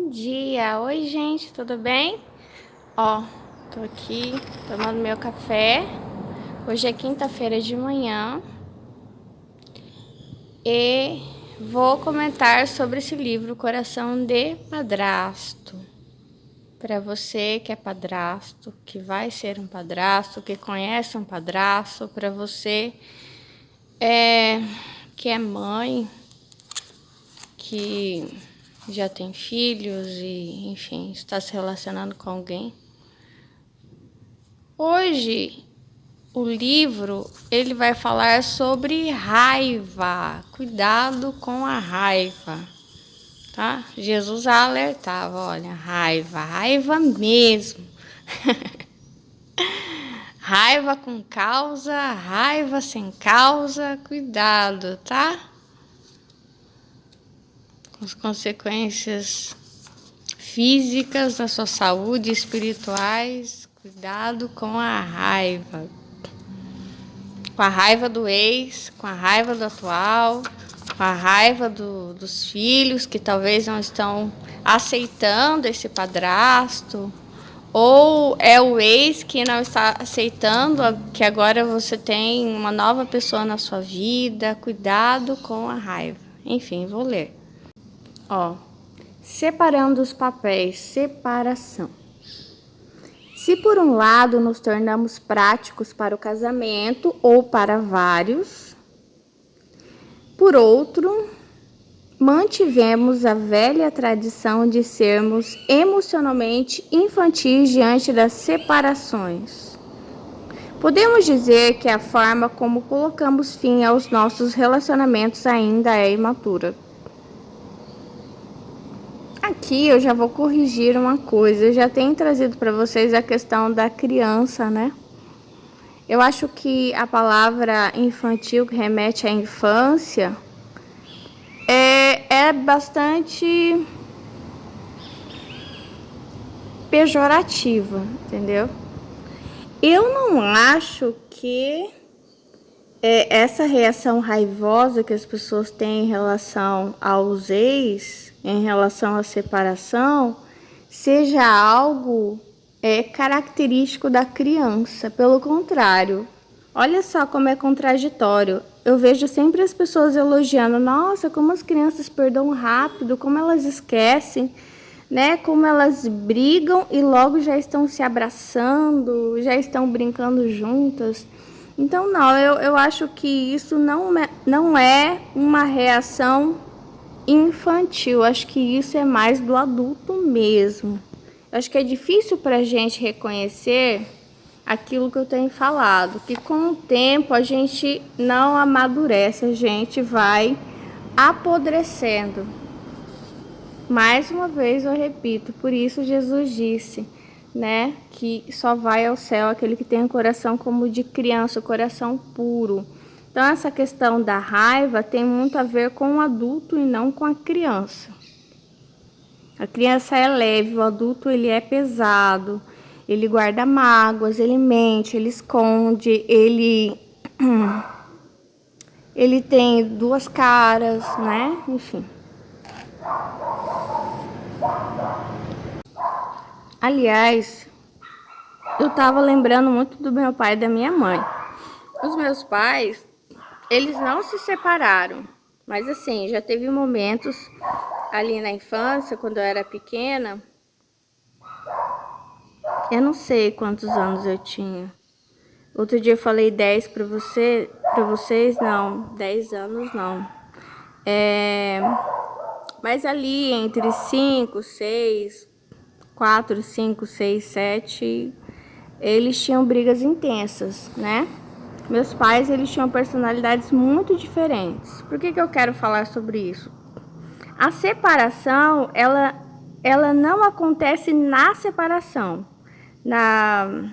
Bom dia! Oi, gente, tudo bem? Ó, tô aqui tomando meu café. Hoje é quinta-feira de manhã e vou comentar sobre esse livro Coração de Padrasto. Para você que é padrasto, que vai ser um padrasto, que conhece um padrasto, para você que é mãe, que já tem filhos e, enfim, está se relacionando com alguém. Hoje, o livro, ele vai falar sobre raiva. Cuidado com a raiva, tá? Jesus alertava, olha, raiva mesmo. Raiva com causa, raiva sem causa, cuidado, tá? Com as consequências físicas da sua saúde, espirituais, cuidado com a raiva. Com a raiva do ex, com a raiva do atual, com a raiva dos filhos que talvez não estão aceitando esse padrasto, ou é o ex que não está aceitando que agora você tem uma nova pessoa na sua vida. Cuidado com a raiva. Enfim, vou ler. Ó, separando os papéis, separação. Se por um lado nos tornamos práticos para o casamento ou para vários, por outro, mantivemos a velha tradição de sermos emocionalmente infantis diante das separações. Podemos dizer que a forma como colocamos fim aos nossos relacionamentos ainda é imatura. Aqui eu já vou corrigir uma coisa. Eu já tenho trazido para vocês a questão da criança, né? Eu acho que a palavra infantil, que remete à infância, é bastante pejorativa, entendeu? Eu não acho que essa reação raivosa que as pessoas têm em relação aos ex, em relação à separação, seja algo característico da criança. Pelo contrário, olha só como é contraditório. Eu vejo sempre as pessoas elogiando, nossa, como as crianças perdoam rápido, como elas esquecem, né? Como elas brigam e logo já estão se abraçando, já estão brincando juntas. Então, não, eu acho que isso não é uma reação infantil. Acho que isso é mais do adulto mesmo. Acho que é difícil para a gente reconhecer aquilo que eu tenho falado, que com o tempo a gente não amadurece, a gente vai apodrecendo. Mais uma vez eu repito, por isso Jesus disse, né, que só vai ao céu aquele que tem um coração como de criança, o coração puro. Então essa questão da raiva tem muito a ver com o adulto e não com a criança. A criança é leve, o adulto ele é pesado, ele guarda mágoas, ele mente, ele esconde, ele tem duas caras, né? Enfim. Aliás, eu estava lembrando muito do meu pai e da minha mãe. Os meus pais, eles não se separaram, mas assim, já teve momentos ali na infância, quando eu era pequena, eu não sei quantos anos eu tinha. Outro dia eu falei 10 para vocês, não, 10 anos não. Mas ali entre 5, 6, 4, 5, 6, 7, eles tinham brigas intensas, né? Meus pais, eles tinham personalidades muito diferentes. Por que eu quero falar sobre isso? A separação, ela não acontece na separação, na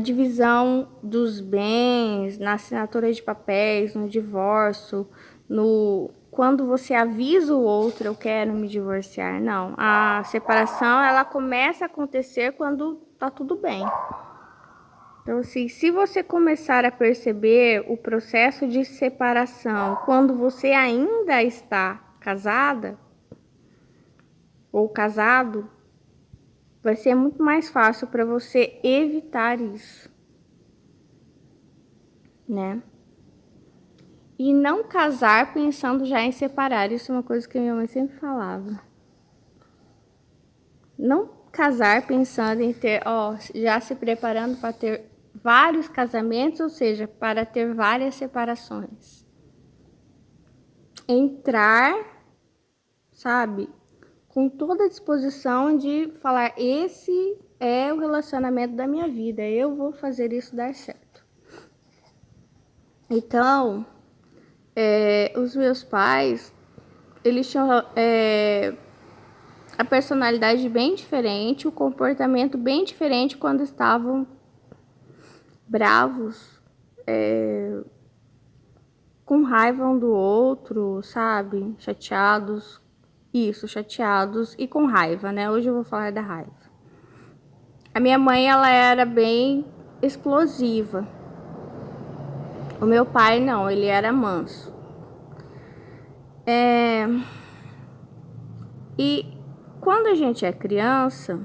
divisão dos bens, na assinatura de papéis, no divórcio, quando você avisa o outro, eu quero me divorciar. Não, a separação ela começa a acontecer quando tá tudo bem. Então, assim, se você começar a perceber o processo de separação quando você ainda está casada, ou casado, vai ser muito mais fácil para você evitar isso, né? E não casar pensando já em separar. Isso é uma coisa que minha mãe sempre falava. Não casar pensando em ter, já se preparando para ter vários casamentos, ou seja, para ter várias separações. Entrar, sabe, com toda a disposição de falar: esse é o relacionamento da minha vida, eu vou fazer isso dar certo. Então, os meus pais, eles tinham a personalidade bem diferente, o comportamento bem diferente quando estavam bravos, com raiva um do outro, sabe? Chateados. Isso, chateados e com raiva, né? Hoje eu vou falar da raiva. A minha mãe, ela era bem explosiva. O meu pai, não, ele era manso. E quando a gente é criança,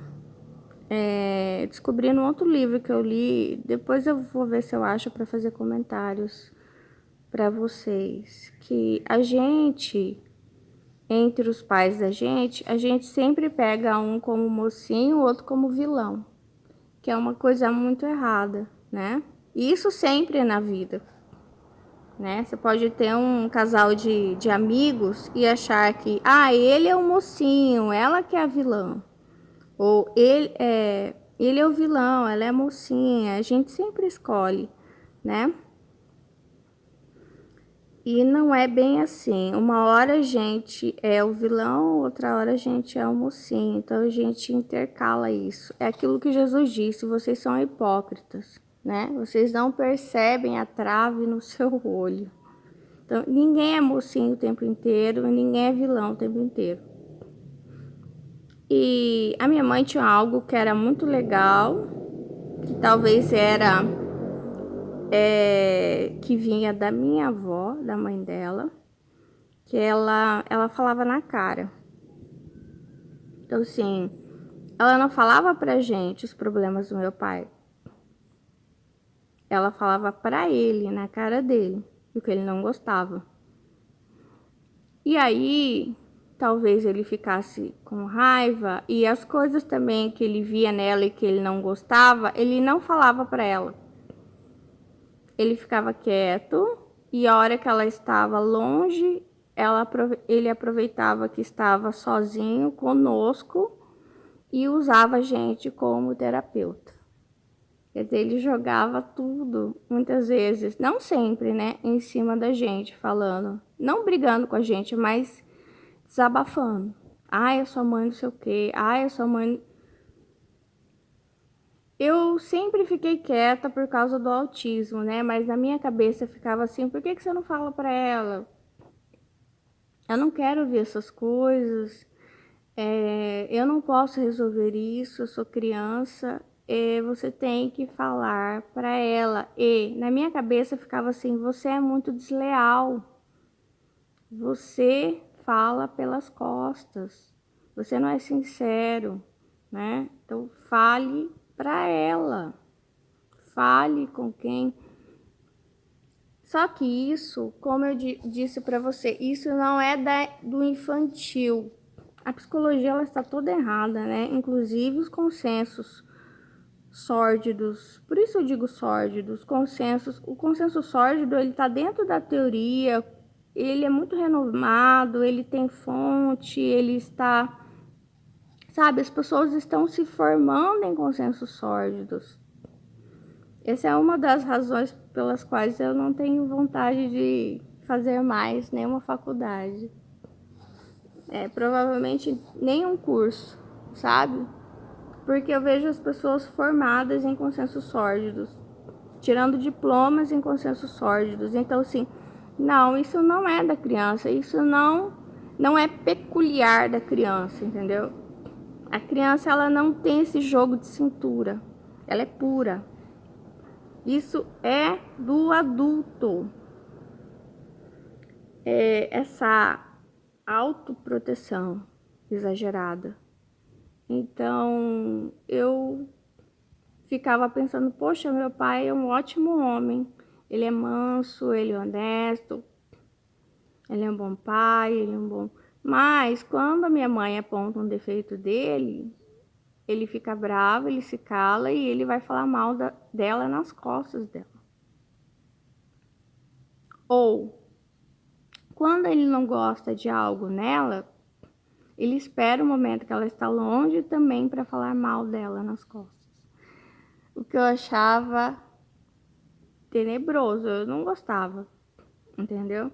descobri num outro livro que eu li, depois eu vou ver se eu acho para fazer comentários para vocês, que a gente, entre os pais da gente, a gente sempre pega um como mocinho, o outro como vilão, que é uma coisa muito errada, né? Isso sempre na vida, né? Você pode ter um casal de amigos e achar que, ele é o mocinho, ela que é a vilã. Ou ele é o vilão, ela é a mocinha. A gente sempre escolhe, né? E não é bem assim. Uma hora a gente é o vilão, outra hora a gente é o mocinho. Então a gente intercala isso. É aquilo que Jesus disse: vocês são hipócritas, né? Vocês não percebem a trave no seu olho. Então ninguém é mocinho o tempo inteiro, ninguém é vilão o tempo inteiro. E a minha mãe tinha algo que era muito legal, que talvez era que vinha da minha avó, da mãe dela, que ela falava na cara. Então, assim, ela não falava pra gente os problemas do meu pai. Ela falava pra ele, na cara dele, o que ele não gostava. E aí, talvez ele ficasse com raiva, e as coisas também que ele via nela e que ele não gostava, ele não falava pra ela. Ele ficava quieto, e a hora que ela estava longe, ele aproveitava que estava sozinho conosco e usava a gente como terapeuta. Quer dizer, ele jogava tudo, muitas vezes, não sempre, né, em cima da gente, falando, não brigando com a gente, mas desabafando. Eu sou mãe não sei o quê, eu sou mãe... Eu sempre fiquei quieta por causa do autismo, né? Mas na minha cabeça ficava assim: por que você não fala pra ela? Eu não quero ouvir essas coisas. Eu não posso resolver isso, eu sou criança. Você tem que falar pra ela. E na minha cabeça ficava assim: você é muito desleal. Você fala pelas costas. Você não é sincero, né? Então fale pra ela. Fale com quem. Só que isso, como eu disse para você, isso não é do infantil. A psicologia ela está toda errada, né? Inclusive os consensos sórdidos. Por isso eu digo sórdidos, consensos. O consenso sórdido, ele está dentro da teoria, ele é muito renomado, ele tem fonte, ele está... Sabe, as pessoas estão se formando em consensos sórdidos. Essa é uma das razões pelas quais eu não tenho vontade de fazer mais nenhuma faculdade. Provavelmente nenhum curso, sabe? Porque eu vejo as pessoas formadas em consensos sórdidos, tirando diplomas em consensos sórdidos. Então, assim, não, isso não é da criança, isso não é peculiar da criança, entendeu? A criança, ela não tem esse jogo de cintura, ela é pura. Isso é do adulto. Essa autoproteção, exagerada. Então, eu ficava pensando, poxa, meu pai é um ótimo homem. Ele é manso, ele é honesto, ele é um bom pai, ele é um bom... Mas, quando a minha mãe aponta um defeito dele, ele fica bravo, ele se cala e ele vai falar mal dela nas costas dela. Ou, quando ele não gosta de algo nela, ele espera o momento que ela está longe também para falar mal dela nas costas. O que eu achava tenebroso, eu não gostava, entendeu?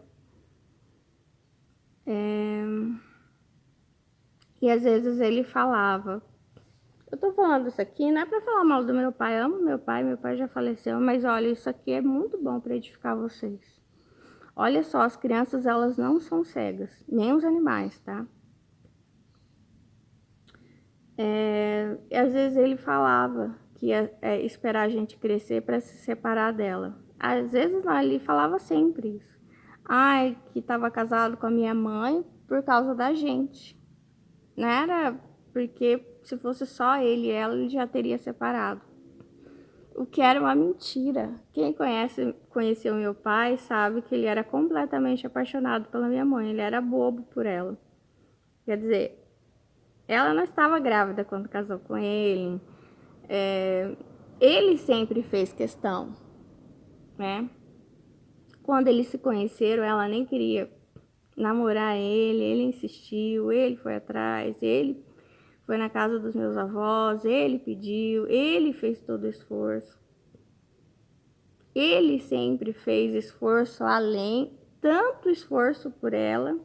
E às vezes ele falava, eu tô falando isso aqui, não é pra falar mal do meu pai, eu amo meu pai já faleceu, mas olha, isso aqui é muito bom para edificar vocês. Olha só, as crianças, elas não são cegas, nem os animais, tá? Às vezes ele falava que ia esperar a gente crescer para se separar dela. Às vezes não, ele falava sempre isso. Ai, que estava casado com a minha mãe por causa da gente. Não era porque se fosse só ele e ela, ele já teria separado. O que era uma mentira. Quem conheceu meu pai sabe que ele era completamente apaixonado pela minha mãe. Ele era bobo por ela. Quer dizer, ela não estava grávida quando casou com ele. Ele sempre fez questão, né? Quando eles se conheceram, ela nem queria namorar ele insistiu, ele foi atrás, ele foi na casa dos meus avós, ele pediu, ele fez todo o esforço. Ele sempre fez esforço além, tanto esforço por ela,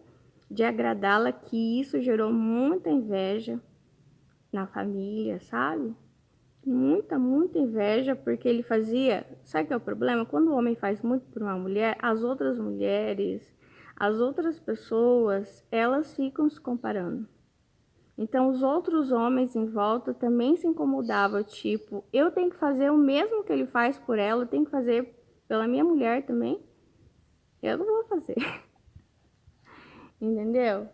de agradá-la, que isso gerou muita inveja na família, sabe? Muita inveja, porque ele fazia... Sabe o que é o problema? Quando o homem faz muito por uma mulher, as outras mulheres, as outras pessoas, elas ficam se comparando. Então, os outros homens em volta também se incomodavam, tipo, eu tenho que fazer o mesmo que ele faz por ela, eu tenho que fazer pela minha mulher também. Eu não vou fazer. Entendeu?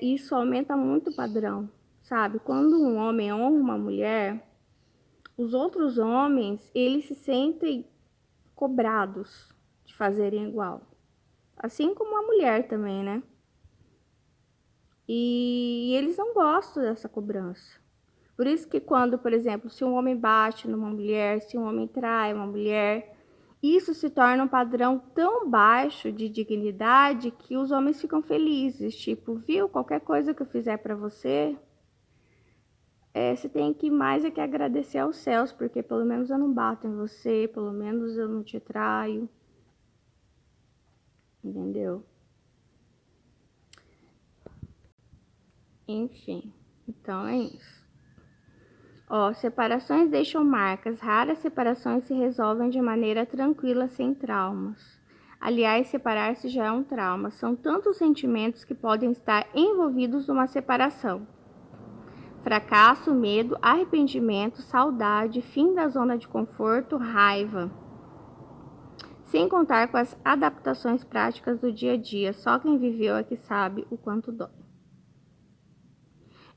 Isso aumenta muito o padrão, sabe? Quando um homem honra uma mulher, os outros homens, eles se sentem cobrados de fazerem igual. Assim como a mulher também, né? E eles não gostam dessa cobrança. Por isso que quando, por exemplo, se um homem bate numa mulher, se um homem trai uma mulher, isso se torna um padrão tão baixo de dignidade que os homens ficam felizes. Tipo, viu, qualquer coisa que eu fizer pra você, você tem que mais é que agradecer aos céus, porque pelo menos eu não bato em você, pelo menos eu não te traio. Entendeu? Enfim, então é isso. Ó, separações deixam marcas, raras separações se resolvem de maneira tranquila, sem traumas. Aliás, separar-se já é um trauma. São tantos sentimentos que podem estar envolvidos numa separação: fracasso, medo, arrependimento, saudade, fim da zona de conforto, raiva. Sem contar com as adaptações práticas do dia a dia. Só quem viveu é que sabe o quanto dói.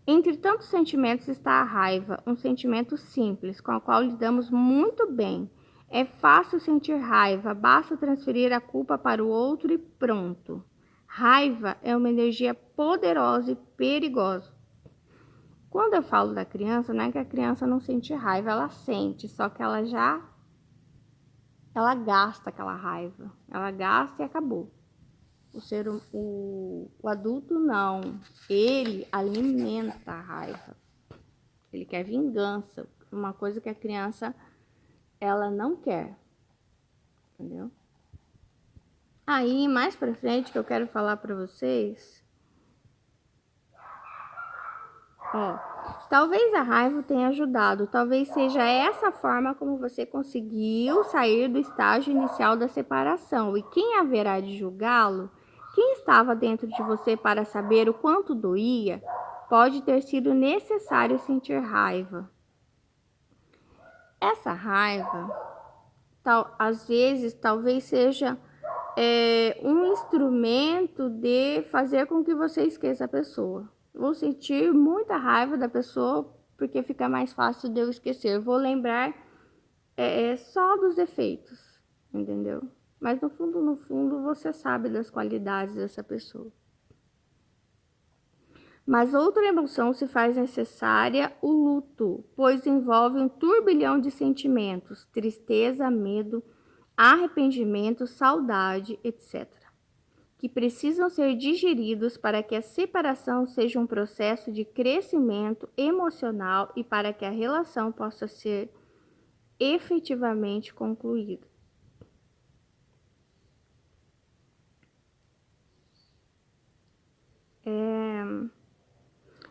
Entre tantos sentimentos está a raiva, um sentimento simples, com o qual lidamos muito bem. É fácil sentir raiva, basta transferir a culpa para o outro e pronto. Raiva é uma energia poderosa e perigosa. Quando eu falo da criança, não é que a criança não sente raiva, ela sente, só que ela gasta aquela raiva. Ela gasta e acabou. O adulto não, ele alimenta a raiva, ele quer vingança, uma coisa que a criança, ela não quer, entendeu? Aí, mais pra frente, que eu quero falar pra vocês, ó, talvez a raiva tenha ajudado, talvez seja essa forma como você conseguiu sair do estágio inicial da separação, e quem haverá de julgá-lo? Quem estava dentro de você para saber o quanto doía? Pode ter sido necessário sentir raiva. Essa raiva, às vezes, talvez seja um instrumento de fazer com que você esqueça a pessoa. Vou sentir muita raiva da pessoa porque fica mais fácil de eu esquecer. Vou lembrar só dos defeitos, entendeu? Mas no fundo, você sabe das qualidades dessa pessoa. Mas outra emoção se faz necessária, o luto, pois envolve um turbilhão de sentimentos, tristeza, medo, arrependimento, saudade, etc., que precisam ser digeridos para que a separação seja um processo de crescimento emocional e para que a relação possa ser efetivamente concluída.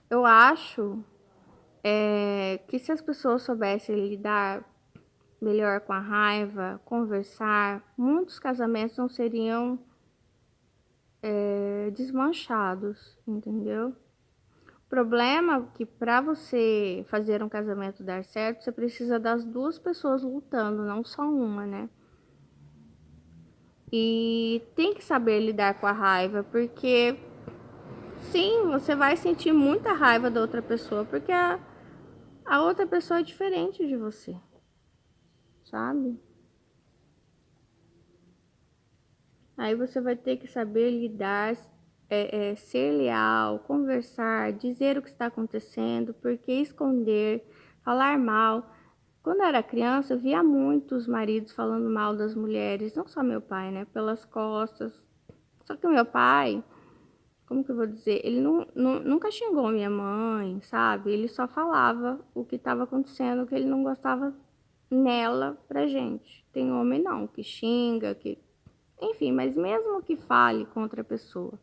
Eu acho que se as pessoas soubessem lidar melhor com a raiva, conversar, muitos casamentos não seriam desmanchados, entendeu? O problema é que para você fazer um casamento dar certo, você precisa das duas pessoas lutando, não só uma, né? E tem que saber lidar com a raiva, porque sim, você vai sentir muita raiva da outra pessoa, porque a outra pessoa é diferente de você, sabe? Aí você vai ter que saber lidar, ser leal, conversar, dizer o que está acontecendo, porque esconder, falar mal. Quando eu era criança, eu via muitos maridos falando mal das mulheres, não só meu pai, né? Pelas costas. Só que o meu pai, como que eu vou dizer? Ele nunca xingou minha mãe, sabe? Ele só falava o que estava acontecendo, que ele não gostava nela pra gente. Tem homem não, que xinga, que enfim, mas mesmo que fale com outra pessoa,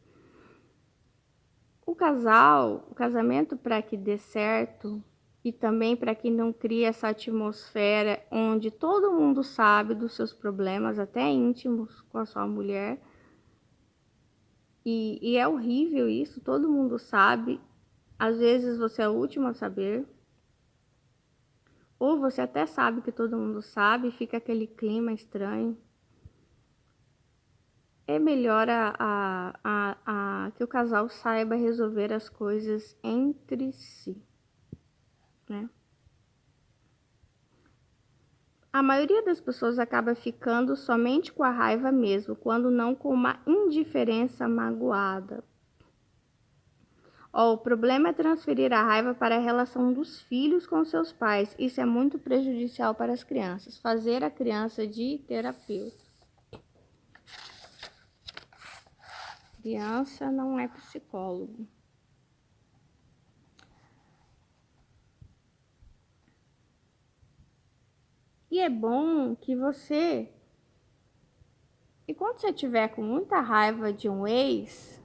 o casamento para que dê certo e também para que não crie essa atmosfera onde todo mundo sabe dos seus problemas, até íntimos com a sua mulher, e é horrível isso, todo mundo sabe, às vezes você é o último a saber, ou você até sabe que todo mundo sabe, fica aquele clima estranho. É melhor que o casal saiba resolver as coisas entre si, né? A maioria das pessoas acaba ficando somente com a raiva mesmo, quando não com uma indiferença magoada. O problema é transferir a raiva para a relação dos filhos com seus pais. Isso é muito prejudicial para as crianças. Fazer a criança de terapeuta. Criança não é psicólogo. E é bom que você, enquanto você tiver com muita raiva de um ex,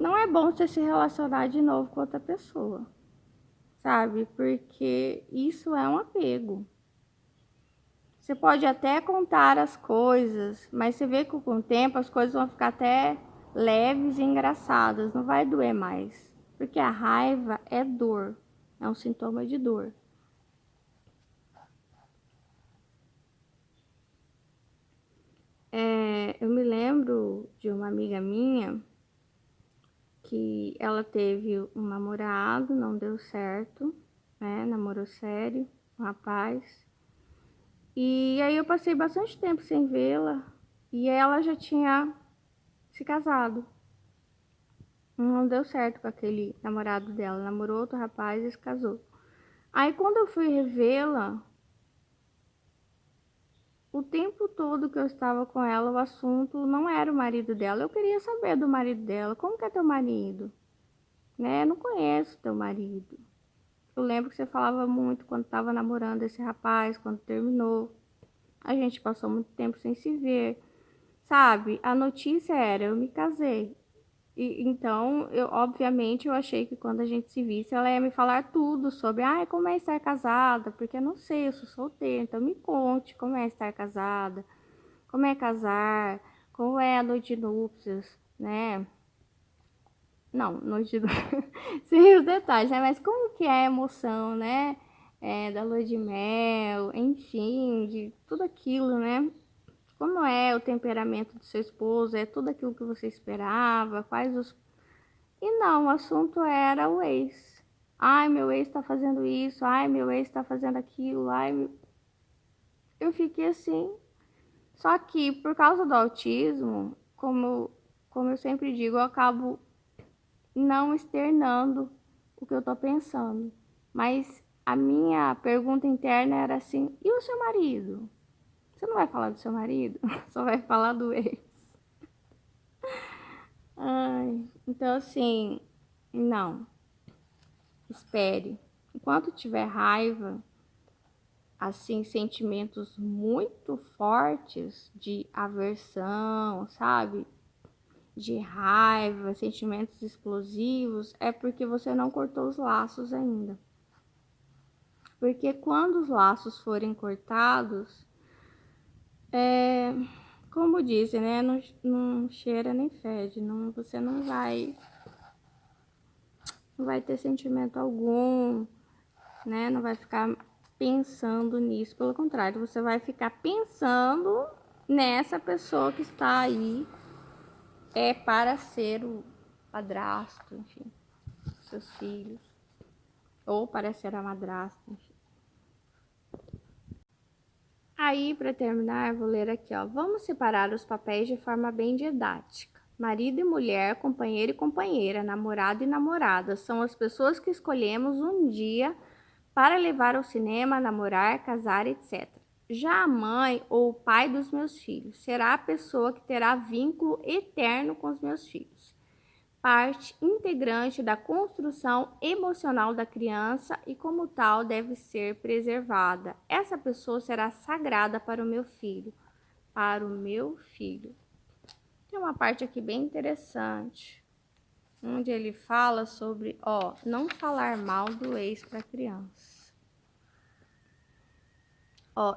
não é bom você se relacionar de novo com outra pessoa, sabe? Porque isso é um apego. Você pode até contar as coisas, mas você vê que com o tempo as coisas vão ficar até leves e engraçadas, não vai doer mais. Porque a raiva é dor, é um sintoma de dor. Eu me lembro de uma amiga minha que ela teve um namorado, não deu certo, né? Namorou sério, um rapaz. E aí eu passei bastante tempo sem vê-la e ela já tinha se casado. Não deu certo com aquele namorado dela, namorou outro rapaz e se casou. Aí quando eu fui revê-la, o tempo todo que eu estava com ela, o assunto não era o marido dela. Eu queria saber do marido dela. Como que é teu marido? Né? Eu não conheço teu marido. Eu lembro que você falava muito quando estava namorando esse rapaz, quando terminou. A gente passou muito tempo sem se ver. Sabe? A notícia era, eu me casei. Então, obviamente, eu achei que quando a gente se visse, ela ia me falar tudo sobre, como é estar casada, porque eu não sei, eu sou solteira, então me conte como é estar casada, como é casar, como é a noite de núpcias, né? Não, noite de núpcias, sem os detalhes, né? Mas como que é a emoção, né? Da lua de mel, enfim, de tudo aquilo, né? Como é o temperamento do seu esposo? É tudo aquilo que você esperava? Quais os... E não, o assunto era o ex. Ai, meu ex tá fazendo isso. Ai, meu ex tá fazendo aquilo. Ai, eu fiquei assim. Só que por causa do autismo, como eu sempre digo, eu acabo não externando o que eu tô pensando. Mas a minha pergunta interna era assim: e o seu marido? Você não vai falar do seu marido? Só vai falar do ex. Ai, então assim, não. Espere. Enquanto tiver raiva, assim, sentimentos muito fortes de aversão, sabe? De raiva, sentimentos explosivos, é porque você não cortou os laços ainda. Porque quando os laços forem cortados, como dizem, né? Não cheira nem fede. Não, você não vai ter sentimento algum, né? Não vai ficar pensando nisso. Pelo contrário, você vai ficar pensando nessa pessoa que está aí para ser o padrasto, enfim, seus filhos, ou para ser a madrasta, enfim. Aí, para terminar, vou ler aqui, ó. Vamos separar os papéis de forma bem didática. Marido e mulher, companheiro e companheira, namorado e namorada são as pessoas que escolhemos um dia para levar ao cinema, namorar, casar, etc. Já a mãe ou o pai dos meus filhos será a pessoa que terá vínculo eterno com os meus filhos, parte integrante da construção emocional da criança e, como tal, deve ser preservada. Essa pessoa será sagrada para o meu filho. Para o meu filho. Tem uma parte aqui bem interessante, onde ele fala sobre, não falar mal do ex para a criança.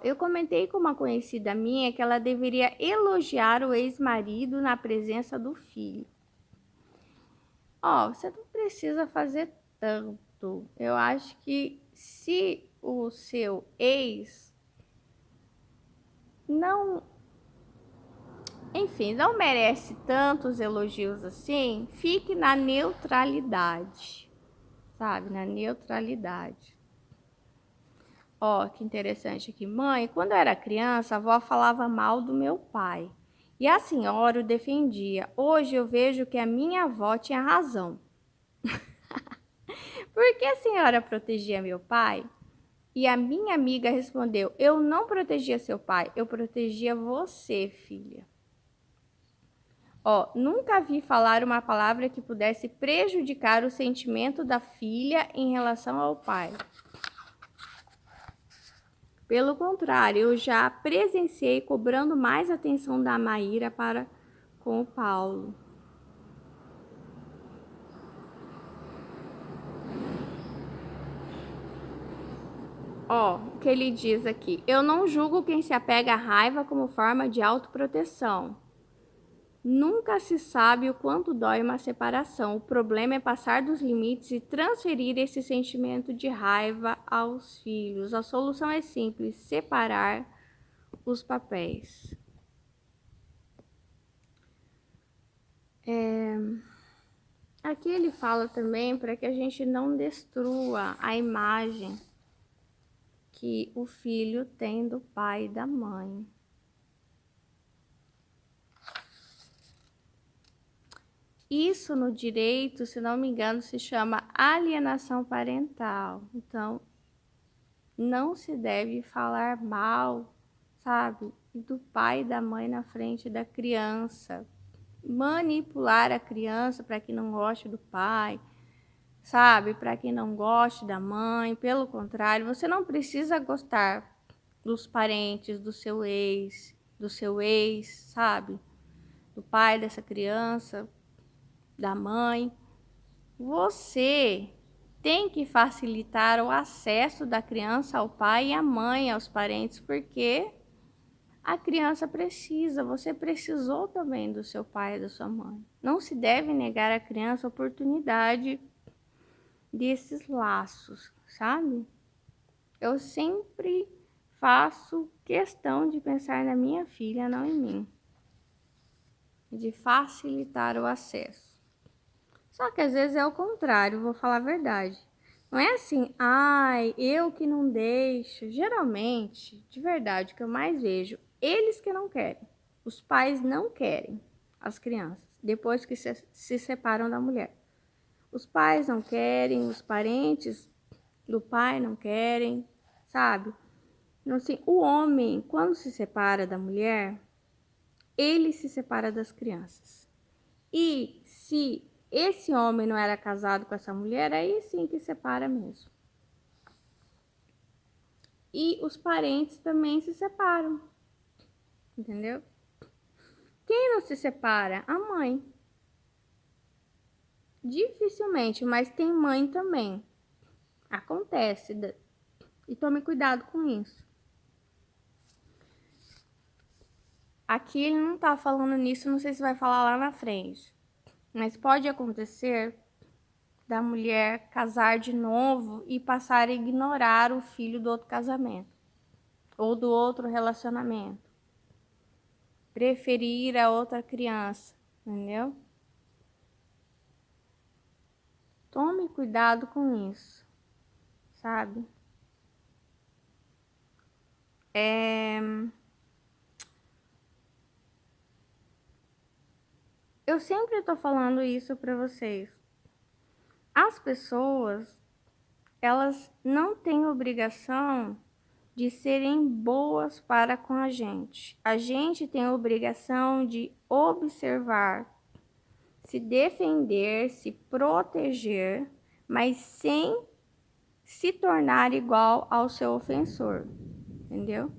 Eu comentei com uma conhecida minha que ela deveria elogiar o ex-marido na presença do filho. Você não precisa fazer tanto. Eu acho que se o seu ex não, enfim, não merece tantos elogios assim, fique na neutralidade, sabe? Na neutralidade. Que interessante aqui. Mãe, quando eu era criança, a avó falava mal do meu pai. E a senhora o defendia. Hoje eu vejo que a minha avó tinha razão. Por que a senhora protegia meu pai? E a minha amiga respondeu: eu não protegia seu pai, eu protegia você, filha. Nunca vi falar uma palavra que pudesse prejudicar o sentimento da filha em relação ao pai. Pelo contrário, eu já presenciei cobrando mais atenção da Maíra para com o Paulo. O que ele diz aqui: eu não julgo quem se apega à raiva como forma de autoproteção. Nunca se sabe o quanto dói uma separação. O problema é passar dos limites e transferir esse sentimento de raiva aos filhos. A solução é simples: separar os papéis. Aqui ele fala também para que a gente não destrua a imagem que o filho tem do pai e da mãe. Isso no direito, se não me engano, se chama alienação parental. Então, não se deve falar mal, sabe, do pai e da mãe na frente da criança. Manipular a criança para que não goste do pai, sabe, para que não goste da mãe. Pelo contrário, você não precisa gostar dos parentes do seu ex, sabe, do pai dessa criança, da mãe. Você tem que facilitar o acesso da criança ao pai e à mãe, aos parentes, porque a criança precisa, você precisou também do seu pai e da sua mãe. Não se deve negar à criança a oportunidade desses laços, sabe? Eu sempre faço questão de pensar na minha filha, não em mim, de facilitar o acesso. Só que às vezes é o contrário, vou falar a verdade. Não é assim, ai, eu que não deixo. Geralmente, de verdade, o que eu mais vejo, eles que não querem. Os pais não querem as crianças, depois que se separam da mulher. Os pais não querem, os parentes do pai não querem, sabe? Então, assim, o homem, quando se separa da mulher, ele se separa das crianças. E se esse homem não era casado com essa mulher, aí sim que separa mesmo. E os parentes também se separam, entendeu? Quem não se separa? A mãe. Dificilmente, mas tem mãe também. Acontece. E tome cuidado com isso. Aqui ele não tá falando nisso, não sei se vai falar lá na frente. Mas pode acontecer da mulher casar de novo e passar a ignorar o filho do outro casamento ou do outro relacionamento. Preferir a outra criança, entendeu? Tome cuidado com isso, sabe? Eu sempre tô falando isso para vocês. As pessoas, elas não têm obrigação de serem boas para com a gente. A gente tem a obrigação de observar, se defender, se proteger, mas sem se tornar igual ao seu ofensor, entendeu?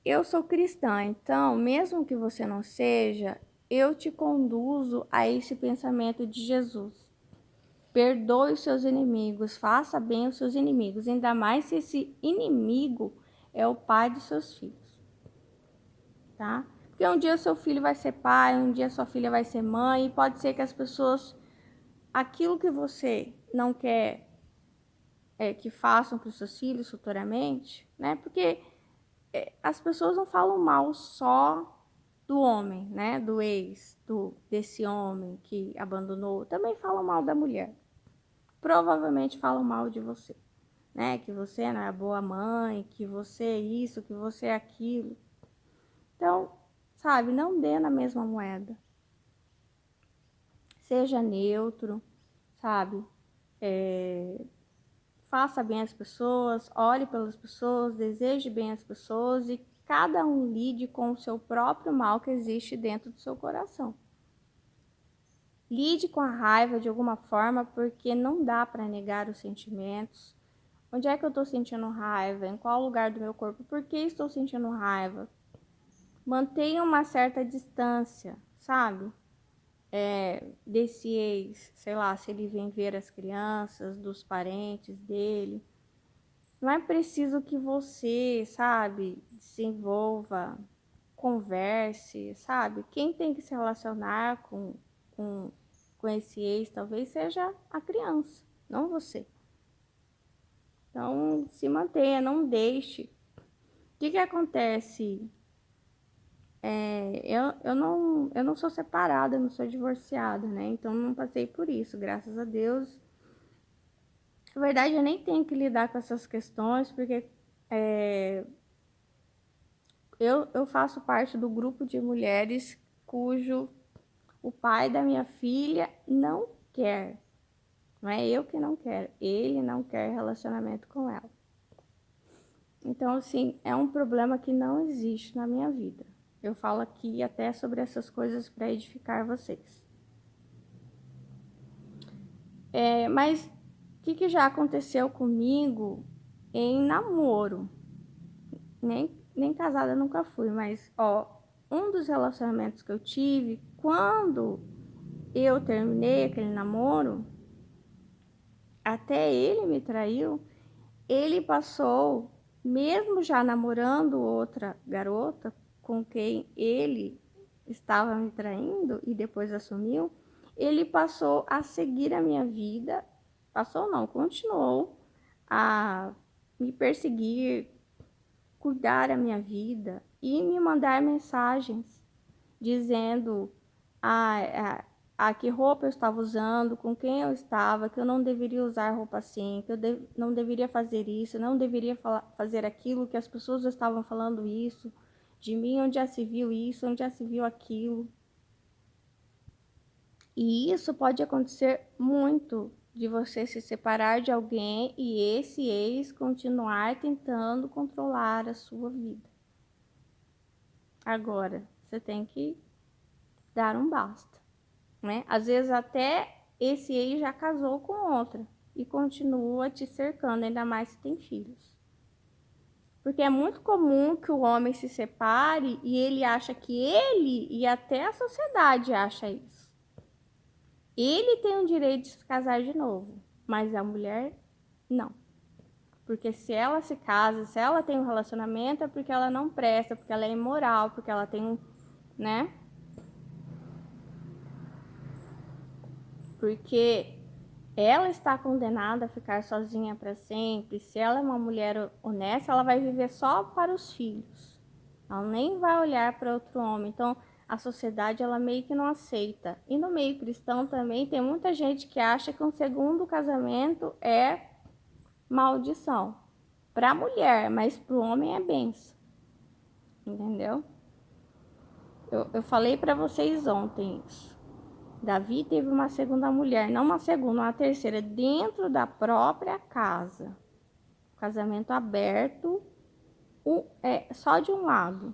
Eu sou cristã, então, mesmo que você não seja, eu te conduzo a esse pensamento de Jesus. Perdoe os seus inimigos, faça bem aos seus inimigos, ainda mais se esse inimigo é o pai dos seus filhos, tá? Porque um dia seu filho vai ser pai, um dia sua filha vai ser mãe, e pode ser que as pessoas, aquilo que você não quer que façam para os seus filhos futuramente, né? Porque as pessoas não falam mal só do homem, né? Do ex, desse homem que abandonou, também falam mal da mulher. Provavelmente falam mal de você, né? Que você não é boa mãe, que você é isso, que você é aquilo. Então, sabe, não dê na mesma moeda. Seja neutro, sabe? Faça bem as pessoas, olhe pelas pessoas, deseje bem as pessoas e cada um lide com o seu próprio mal que existe dentro do seu coração. Lide com a raiva de alguma forma, porque não dá para negar os sentimentos. Onde é que eu estou sentindo raiva? Em qual lugar do meu corpo? Por que estou sentindo raiva? Mantenha uma certa distância, sabe? Desse ex, sei lá, se ele vem ver as crianças, dos parentes dele. Não é preciso que você, sabe, se envolva, converse, sabe? Quem tem que se relacionar com, com esse ex talvez seja a criança, não você. Então, se mantenha, não deixe. O que acontece? Eu não sou separada, eu não sou divorciada, né? Então, não passei por isso, graças a Deus. Na verdade, eu nem tenho que lidar com essas questões, porque eu faço parte do grupo de mulheres cujo o pai da minha filha não quer. Não é eu que não quero, ele não quer relacionamento com ela. Então, assim, é um problema que não existe na minha vida. Eu falo aqui até sobre essas coisas para edificar vocês. Mas o que já aconteceu comigo em namoro? Nem casada nunca fui, mas ó, um dos relacionamentos que eu tive, quando eu terminei aquele namoro, até ele me traiu, ele passou, mesmo já namorando outra garota com quem ele estava me traindo e depois assumiu, ele passou a seguir a minha vida, passou não, continuou a me perseguir, cuidar a minha vida e me mandar mensagens dizendo que roupa eu estava usando, com quem eu estava, que eu não deveria usar roupa assim, que eu não deveria fazer isso, não deveria fazer aquilo, que as pessoas estavam falando isso de mim, onde já se viu isso, onde já se viu aquilo. E isso pode acontecer muito, de você se separar de alguém e esse ex continuar tentando controlar a sua vida. Agora, você tem que dar um basta, né? Às vezes até esse ex já casou com outra e continua te cercando, ainda mais se tem filhos. Porque é muito comum que o homem se separe e ele acha que ele e até a sociedade acha isso. Ele tem o direito de se casar de novo, mas a mulher não. Porque se ela se casa, se ela tem um relacionamento, é porque ela não presta, porque ela é imoral, porque ela tem, né? Porque ela está condenada a ficar sozinha para sempre. Se ela é uma mulher honesta, ela vai viver só para os filhos. Ela nem vai olhar para outro homem. Então, a sociedade ela meio que não aceita. E no meio cristão também tem muita gente que acha que um segundo casamento é maldição para a mulher, mas para o homem é bênção. Entendeu? Eu falei para vocês ontem isso. Davi teve uma segunda mulher, não uma segunda, uma terceira, dentro da própria casa. Casamento aberto, só de um lado.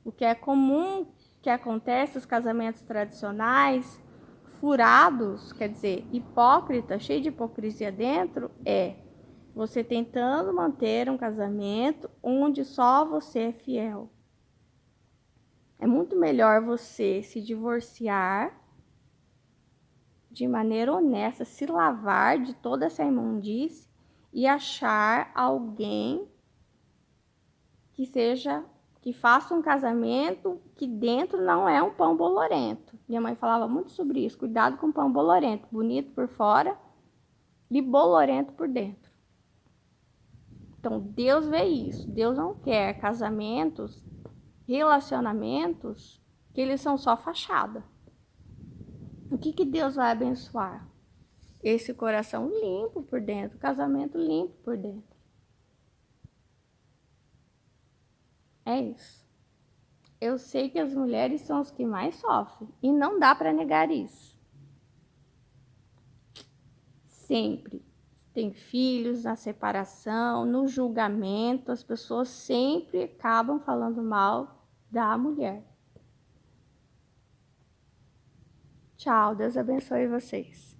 O que é comum que acontece nos casamentos tradicionais, furados, quer dizer, hipócrita, cheio de hipocrisia dentro, é você tentando manter um casamento onde só você é fiel. É muito melhor você se divorciar de maneira honesta, se lavar de toda essa imundície e achar alguém que faça um casamento que dentro não é um pão bolorento. Minha mãe falava muito sobre isso, cuidado com o pão bolorento, bonito por fora e bolorento por dentro. Então Deus vê isso, Deus não quer casamentos, relacionamentos que eles são só fachada. O que Deus vai abençoar? Esse coração limpo por dentro, casamento limpo por dentro. É isso. Eu sei que as mulheres são as que mais sofrem e não dá para negar isso. Sempre tem filhos na separação, no julgamento, as pessoas sempre acabam falando mal da mulher. Tchau, Deus abençoe vocês.